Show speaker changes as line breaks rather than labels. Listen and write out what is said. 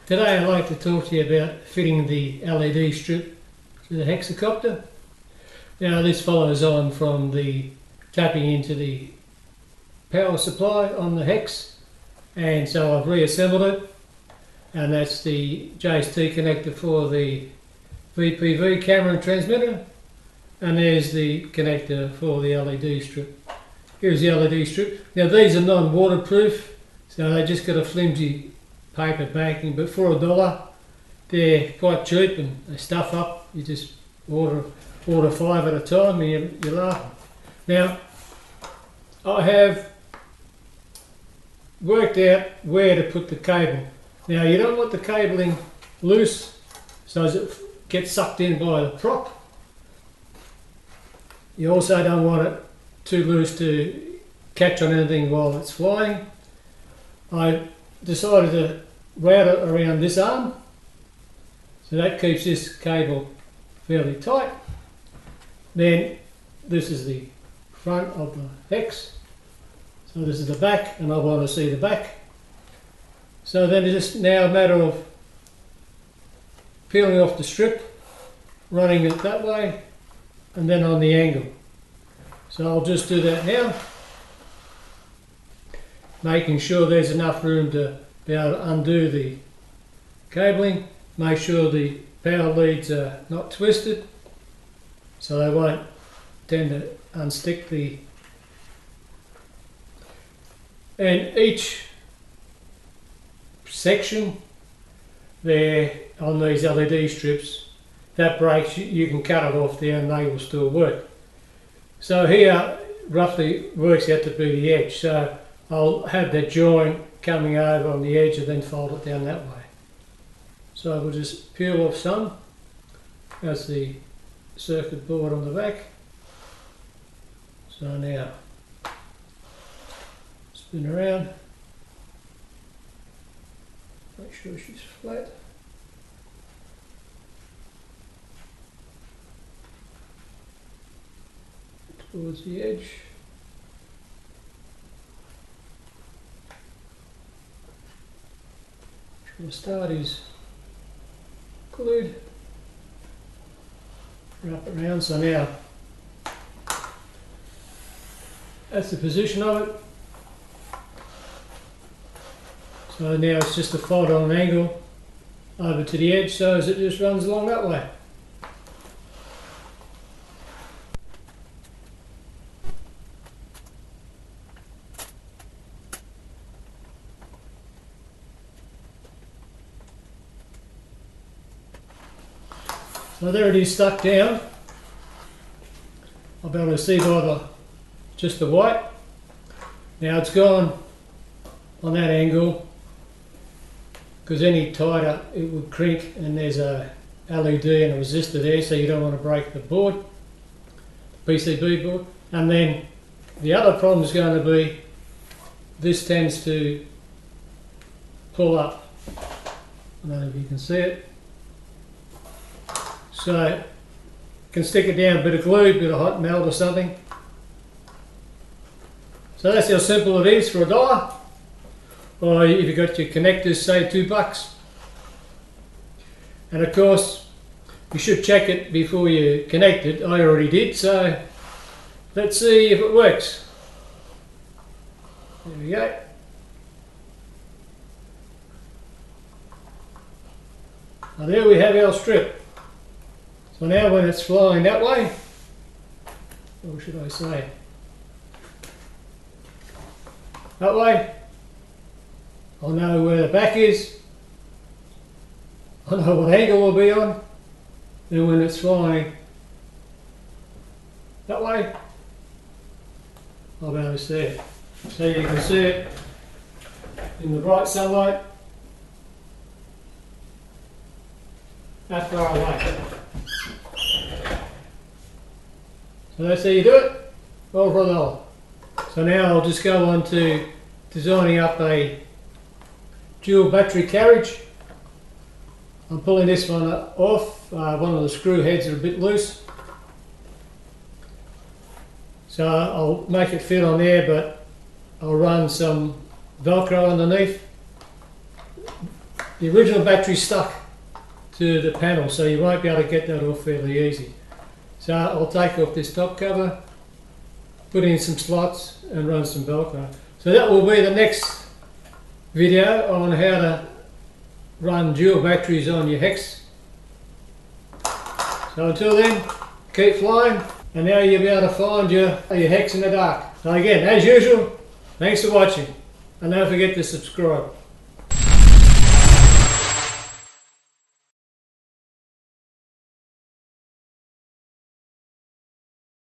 Today I'd like to talk to you about fitting the LED strip to the Hexacopter. Now this follows on from the tapping into the power supply on the Hex, and so I've reassembled it, and that's the JST connector for the VPV camera and transmitter, and there's the connector for the LED strip. Here's the LED strip. Now these are non-waterproof, so they just got a flimsy paper backing, but for $1 they're quite cheap and they stuff up. You just order 5 at a time and you laugh. Now I have worked out where to put the cable. Now you don't want the cabling loose so as it gets sucked in by the prop. You also don't want it too loose to catch on anything while it's flying. I decided to route it around this arm, so that keeps this cable fairly tight. Then this is the front of the Hex, so this is the back, and I want to see the back. So then it's just now a matter of peeling off the strip, running it that way, and then on the angle. So I'll just do that now, making sure there's enough room to be able to undo the cabling. Make sure the power leads are not twisted so they won't tend to unstick the... And each section there on these LED strips, that breaks, you can cut it off there and they will still work. So here roughly works out to be the edge, so I'll have that joint coming over on the edge and then fold it down that way. So we'll just peel off some. That's the circuit board on the back. So now spin around, make sure she's flat. Towards the edge. The start is glued. Wrap it around, so now that's the position of it. So now it's just to fold on an angle over to the edge so as it just runs along that way. So there it is stuck down. I'll be able to see by just the white. Now it's gone on that angle because any tighter it would crink, and there's a LED and a resistor there, so you don't want to break the board, PCB board. And then the other problem is going to be this tends to pull up. I don't know if you can see it. So you can stick it down, a bit of glue, a bit of hot melt or something. So that's how simple it is for $1. Or if you've got your connectors, say $2. And of course, you should check it before you connect it. I already did, so let's see if it works. There we go. Now there we have our strip. So now when it's flying that way, or should I say, that way, I'll know where the back is, I know what angle we'll be on, and when it's flying that way, I'll be able to see it. So you can see it in the bright sunlight, that far away. So that's how you do it, all for $1. So now I'll just go on to designing up a dual battery carriage. I'm pulling this one off, one of the screw heads are a bit loose. So I'll make it fit on there, but I'll run some Velcro underneath the original battery stuck to the panel, so you won't be able to get that off fairly easy. So I'll take off this top cover, put in some slots and run some Velcro. So that will be the next video on how to run dual batteries on your Hex. So until then, keep flying, and now you'll be able to find your Hex in the dark. So again, as usual, thanks for watching, and don't forget to subscribe.